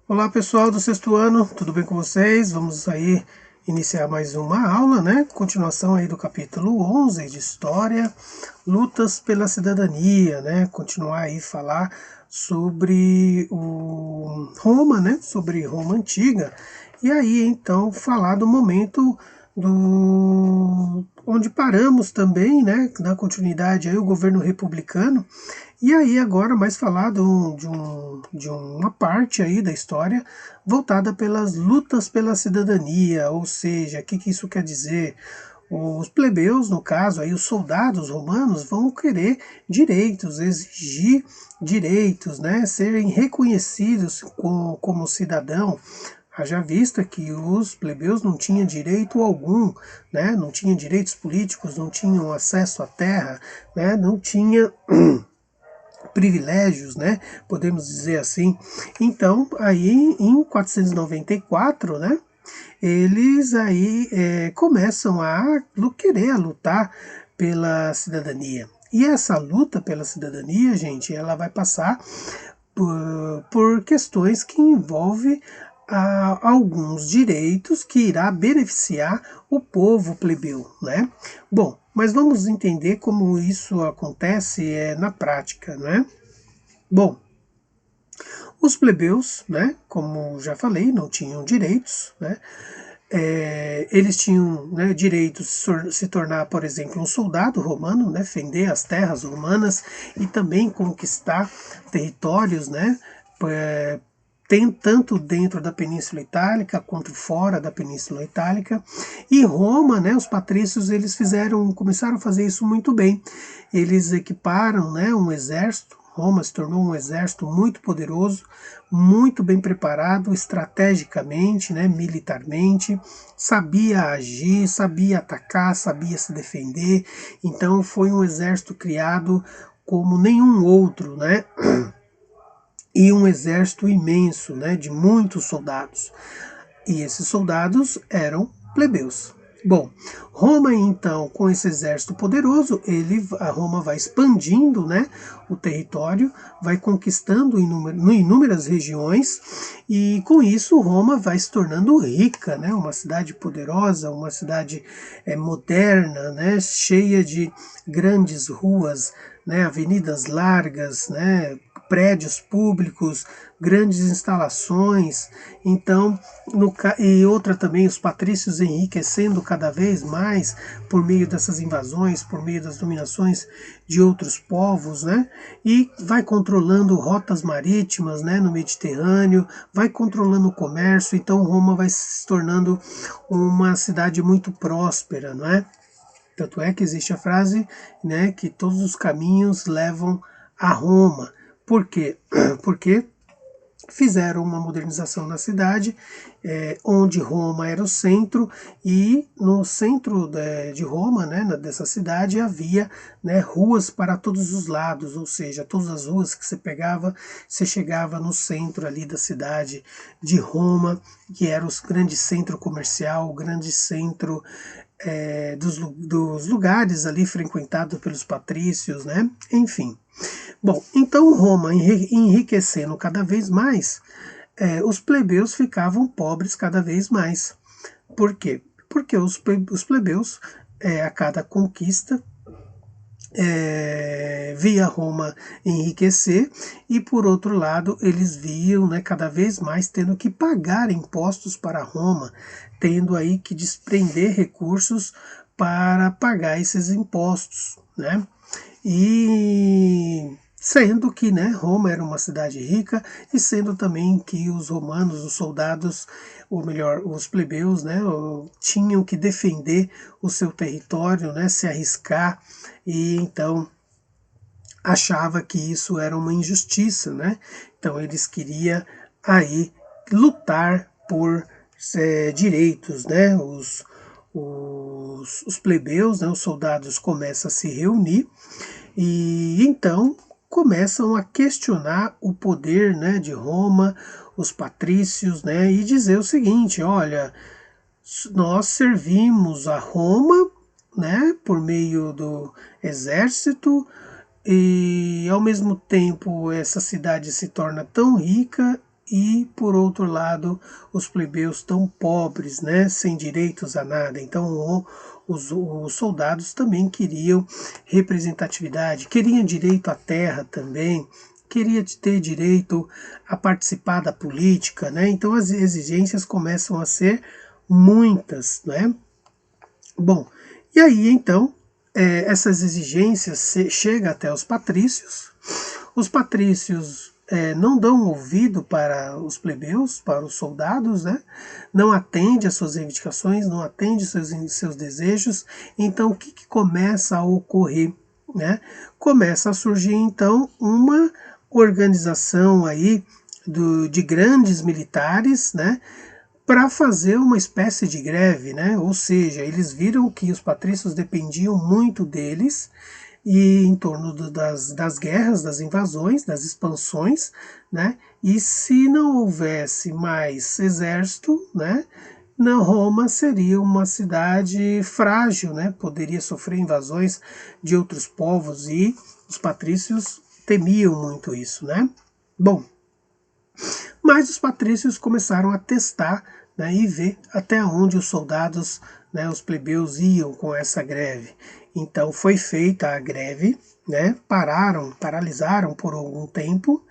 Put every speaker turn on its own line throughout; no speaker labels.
Olá pessoal do sexto ano, tudo bem com vocês? Vamos aí iniciar mais uma aula, né? Continuação aí do capítulo 11 de História, Lutas pela Cidadania, né? Continuar aí falar sobre o Roma, né? Sobre Roma Antiga. E aí então falar do momento do onde paramos também, né? Na continuidade aí o governo republicano. E aí agora mais falado de uma parte aí da história voltada pelas lutas pela cidadania, ou seja, o que isso quer dizer? Os plebeus, no caso, aí os soldados romanos vão querer direitos, exigir direitos, né, serem reconhecidos como cidadão. Haja vista que os plebeus não tinham direito algum, né, não tinham direitos políticos, não tinham acesso à terra, né, não tinha privilégios, né? Podemos dizer assim. Então, aí em 494, né? Eles aí começam a querer lutar pela cidadania. E essa luta pela cidadania, gente, ela vai passar por questões que envolvem alguns direitos que irá beneficiar o povo plebeu, né? Bom, mas vamos entender como isso acontece na prática, né? Bom, os plebeus, né, como já falei, não tinham direitos, né? Eles tinham, né, direito de se tornar, por exemplo, um soldado romano, né, defender as terras romanas e também conquistar territórios, né, tem tanto dentro da Península Itálica quanto fora da Península Itálica. E Roma, né, os patrícios, eles começaram a fazer isso muito bem. Eles equiparam, né, um exército. Roma se tornou um exército muito poderoso, muito bem preparado estrategicamente, né, militarmente, sabia agir, sabia atacar, sabia se defender. Então foi um exército criado como nenhum outro, né? E um exército imenso, né, de muitos soldados. E esses soldados eram plebeus. Bom, Roma então, com esse exército poderoso, a Roma vai expandindo, né, o território, vai conquistando inúmeras regiões e com isso Roma vai se tornando rica, né, uma cidade poderosa, uma cidade moderna, né, cheia de grandes ruas, né, avenidas largas, né, prédios públicos, grandes instalações. Então, e outra também, os patrícios enriquecendo cada vez mais por meio dessas invasões, por meio das dominações de outros povos, né? E vai controlando rotas marítimas, né, no Mediterrâneo, vai controlando o comércio. Então, Roma vai se tornando uma cidade muito próspera, não é? Tanto é que existe a frase, né, que todos os caminhos levam a Roma. Por quê? Porque fizeram uma modernização na cidade, onde Roma era o centro, e no centro de Roma, né, dessa cidade, havia, né, ruas para todos os lados, ou seja, todas as ruas que você pegava, você chegava no centro ali da cidade de Roma, que era o grande centro comercial, o grande centro dos lugares ali frequentados pelos patrícios, né? Enfim. Bom, então Roma enriquecendo cada vez mais, os plebeus ficavam pobres cada vez mais. Por quê? Porque os plebeus, a cada conquista, via Roma enriquecer e por outro lado eles viam, né, cada vez mais tendo que pagar impostos para Roma, tendo aí que desprender recursos para pagar esses impostos, né? E sendo que, né, Roma era uma cidade rica e sendo também que os romanos, os soldados, ou melhor, os plebeus, né, tinham que defender o seu território, né, se arriscar, e então achava que isso era uma injustiça, né? Então eles queriam aí lutar por direitos, né? Os plebeus, né, os soldados começam a se reunir e então começam a questionar o poder, né, de Roma, os patrícios, né, e dizer o seguinte: olha, nós servimos a Roma, né, por meio do exército, e ao mesmo tempo essa cidade se torna tão rica e, por outro lado, os plebeus tão pobres, né, sem direitos a nada. Então, os soldados também queriam representatividade, queriam direito à terra também, queria ter direito a participar da política, né? Então, as exigências começam a ser muitas, né? Bom, e aí, então, essas exigências chegam até os patrícios. Os patrícios não dão ouvido para os plebeus, para os soldados, né? Não atende às suas reivindicações, não atende seus desejos. Então, o que começa a ocorrer? Né? Começa a surgir, então, uma organização aí de grandes militares, né? Para fazer uma espécie de greve, né? Ou seja, eles viram que os patrícios dependiam muito deles e em torno das guerras, das invasões, das expansões, né? E se não houvesse mais exército, né? Na Roma seria uma cidade frágil, né? Poderia sofrer invasões de outros povos e os patrícios temiam muito isso, né? Bom, mas os patrícios começaram a testar, né, e ver até onde os soldados, né, os plebeus iam com essa greve. Então foi feita a greve, né, paralisaram por algum tempo.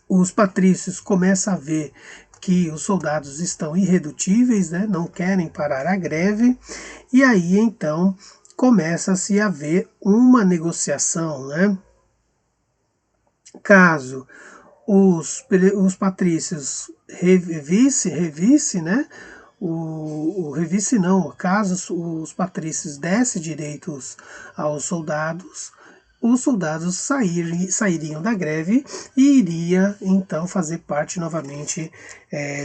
Os patrícios começam a ver que os soldados estão irredutíveis, né, não querem parar a greve, e aí então começa-se a ver uma negociação, né? Caso os patrícios revisse, né? O revisse não, caso os patrícios dessem direitos aos soldados, os soldados sairiam da greve e iria então fazer parte novamente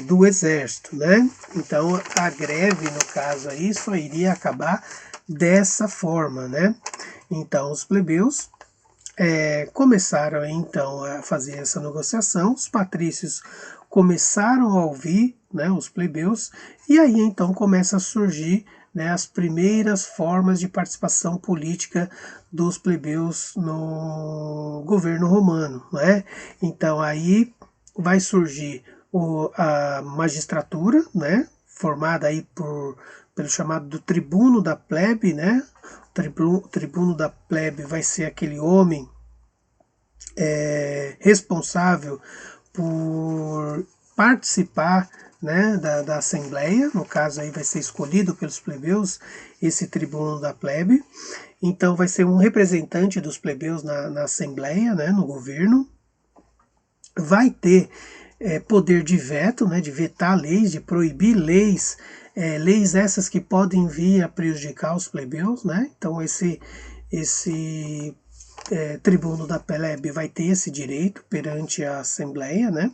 do exército, né? Então a greve, no caso aí, só iria acabar dessa forma, né? Então os plebeus começaram então a fazer essa negociação, os patrícios começaram a ouvir, né, os plebeus, e aí então começa a surgir, né, as primeiras formas de participação política dos plebeus no governo romano, né? Então aí vai surgir a magistratura, né, formada aí pelo chamado do tribuno da plebe, né? O tribuno da plebe vai ser aquele homem responsável por participar, né, da assembleia, no caso aí vai ser escolhido pelos plebeus esse tribuno da plebe, então vai ser um representante dos plebeus na assembleia, né, no governo, vai ter poder de veto, né, de vetar leis, de proibir leis, leis essas que podem vir a prejudicar os plebeus, né? Então esse tribuno da plebe vai ter esse direito perante a Assembleia, né?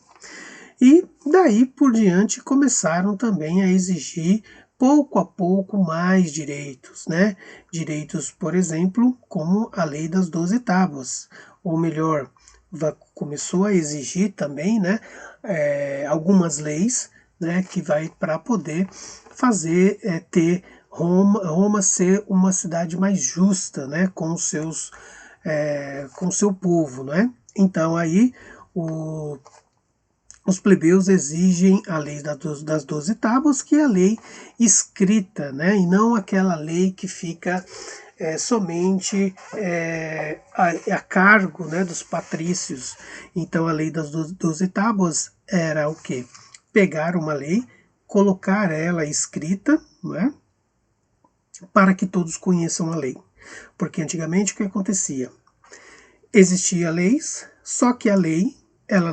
E daí por diante começaram também a exigir pouco a pouco mais direitos, né? Direitos, por exemplo, como a lei das 12 tábuas, ou melhor, começou a exigir também, né, algumas leis, né, que vai para poder fazer ter Roma ser uma cidade mais justa, né, com o seu povo, né? Então aí os plebeus exigem a lei das 12 tábuas, que é a lei escrita, né? E não aquela lei que fica somente a cargo, né, dos patrícios. Então a lei das 12 tábuas era o quê? Pegar uma lei, colocar ela escrita, né, para que todos conheçam a lei. Porque antigamente o que acontecia? Existia leis, só que a lei ela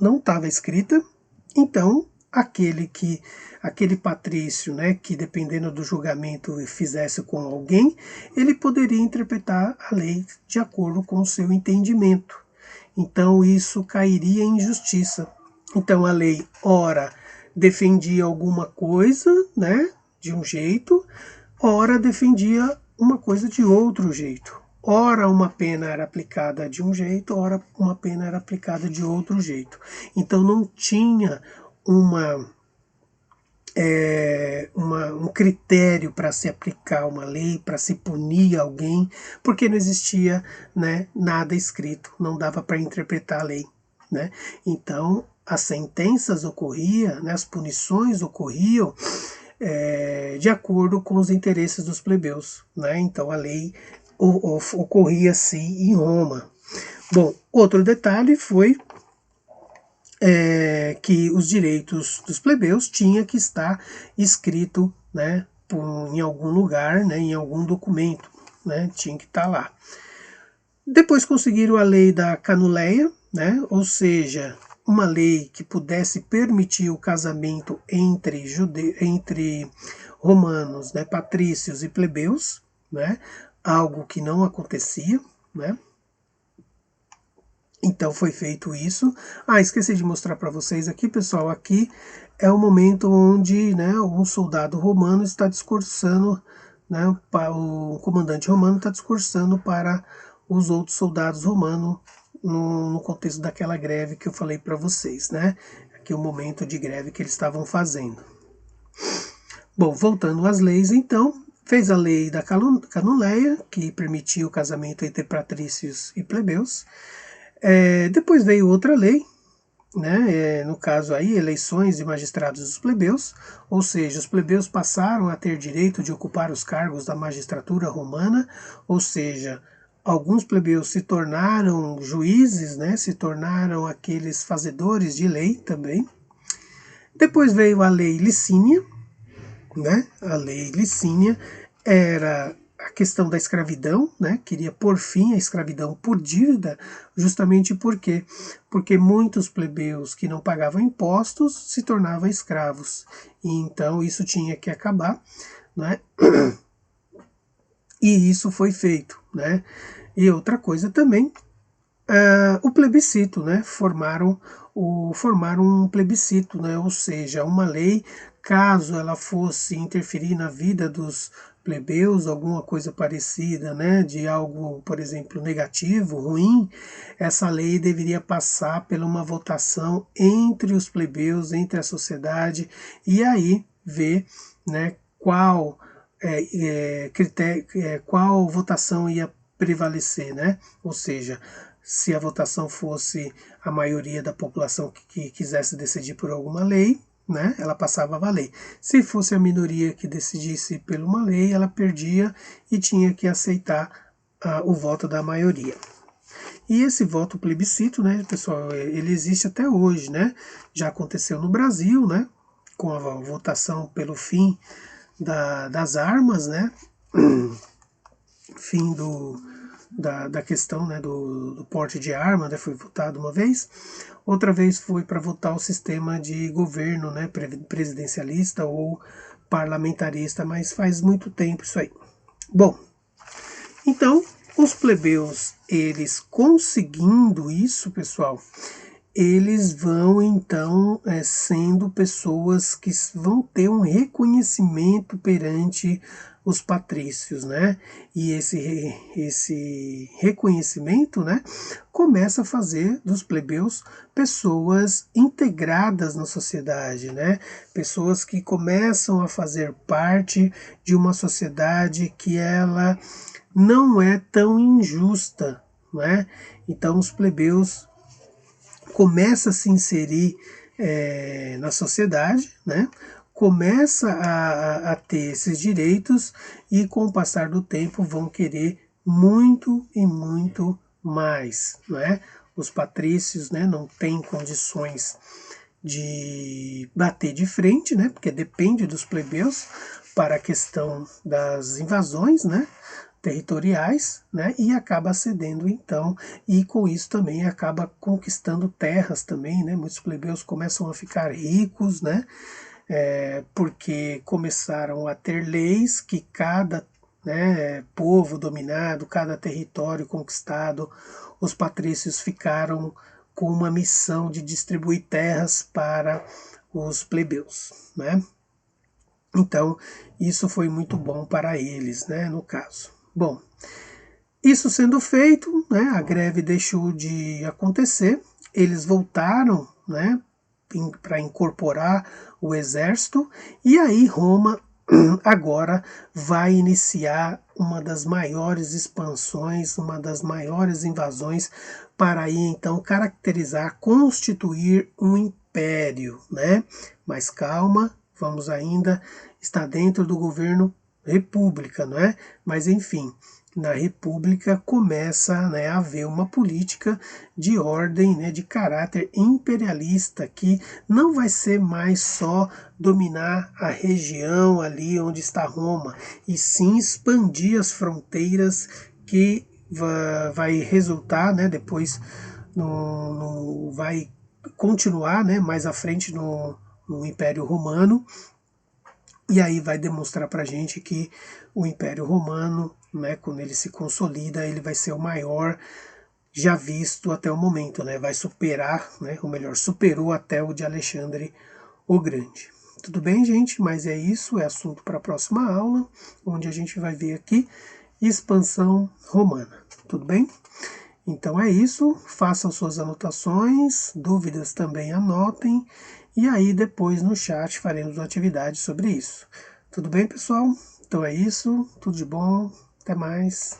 não estava escrita, então aquele patrício, né, que dependendo do julgamento fizesse com alguém, ele poderia interpretar a lei de acordo com o seu entendimento. Então isso cairia em injustiça. Então a lei ora defendia alguma coisa, né, de um jeito, ora defendia uma coisa de outro jeito. Ora uma pena era aplicada de um jeito, ora uma pena era aplicada de outro jeito. Então não tinha uma um critério para se aplicar uma lei, para se punir alguém, porque não existia, né, nada escrito, não dava para interpretar a lei, né? Então as sentenças ocorriam, né, as punições ocorriam de acordo com os interesses dos plebeus, né? Então a lei ocorria assim em Roma. Bom, outro detalhe foi que os direitos dos plebeus tinha que estar escrito, né, em algum lugar, né, em algum documento, né, tinha que estar lá. Depois conseguiram a lei da Canuleia, né, ou seja, uma lei que pudesse permitir o casamento entre romanos, né, patrícios e plebeus, né, algo que não acontecia, né. Então foi feito isso. Esqueci de mostrar para vocês aqui, pessoal. Aqui é o momento onde, né, um soldado romano está discursando, né, o comandante romano está discursando para os outros soldados romanos no contexto daquela greve que eu falei para vocês, né? Aqui é o momento de greve que eles estavam fazendo. Bom, voltando às leis, então, fez a lei da Canuleia, que permitia o casamento entre patrícios e plebeus. Depois veio outra lei, né, no caso aí, eleições de magistrados dos plebeus, ou seja, os plebeus passaram a ter direito de ocupar os cargos da magistratura romana, ou seja, alguns plebeus se tornaram juízes, né, se tornaram aqueles fazedores de lei também. Depois veio a lei Licínia, né, a lei Licínia era a questão da escravidão, né? Queria pôr fim à escravidão por dívida, justamente porque muitos plebeus que não pagavam impostos se tornavam escravos. E então isso tinha que acabar, né? E isso foi feito, né? E outra coisa também, o plebiscito, né? Formaram um plebiscito, né? Ou seja, uma lei, caso ela fosse interferir na vida dos plebeus, alguma coisa parecida, né? De algo, por exemplo, negativo, ruim, essa lei deveria passar por uma votação entre os plebeus, entre a sociedade, e aí ver, né? Qual votação ia prevalecer, né? Ou seja, se a votação fosse a maioria da população que quisesse decidir por alguma lei, né, ela passava a valer. Se fosse a minoria que decidisse por uma lei, ela perdia e tinha que aceitar o voto da maioria. E esse voto plebiscito, né, pessoal, ele existe até hoje, né? Já aconteceu no Brasil, né, com a votação pelo fim das armas, né? Fim da questão, né, do porte de arma, né, foi votado uma vez. Outra vez foi para votar o sistema de governo, né, presidencialista ou parlamentarista, mas faz muito tempo isso aí. Bom, então os plebeus, eles conseguindo isso, pessoal, eles vão então sendo pessoas que vão ter um reconhecimento perante os patrícios, né? E esse reconhecimento, né, começa a fazer dos plebeus pessoas integradas na sociedade, né? Pessoas que começam a fazer parte de uma sociedade que ela não é tão injusta, né? Então os plebeus começa a se inserir na sociedade, né? Começa a ter esses direitos e com o passar do tempo vão querer muito e muito mais, né? Os patrícios, né, não têm condições de bater de frente, né? Porque depende dos plebeus para a questão das invasões, né? Territoriais, né, e acaba cedendo então, e com isso também acaba conquistando terras também, né, muitos plebeus começam a ficar ricos, né, porque começaram a ter leis que cada, né, povo dominado, cada território conquistado, os patrícios ficaram com uma missão de distribuir terras para os plebeus, né. Então, isso foi muito bom para eles, né, no caso. Bom, isso sendo feito, né, a greve deixou de acontecer, eles voltaram, né, para incorporar o exército, e aí Roma agora vai iniciar uma das maiores expansões, uma das maiores invasões, para aí então caracterizar, constituir um império, né? Mas calma, vamos ainda estar dentro do governo república, não é? Mas enfim, na república começa, né, a haver uma política de ordem, né, de caráter imperialista, que não vai ser mais só dominar a região ali onde está Roma, e sim expandir as fronteiras, que vai resultar, né, depois vai continuar, né, mais à frente no Império Romano, e aí vai demonstrar para a gente que o Império Romano, né, quando ele se consolida, ele vai ser o maior já visto até o momento, né? Vai superar, né, ou melhor, superou até o de Alexandre o Grande. Tudo bem, gente? Mas é isso, é assunto para a próxima aula, onde a gente vai ver aqui expansão romana. Tudo bem? Então é isso, façam suas anotações, dúvidas também anotem, e aí depois no chat faremos uma atividade sobre isso. Tudo bem, pessoal? Então é isso, tudo de bom, até mais.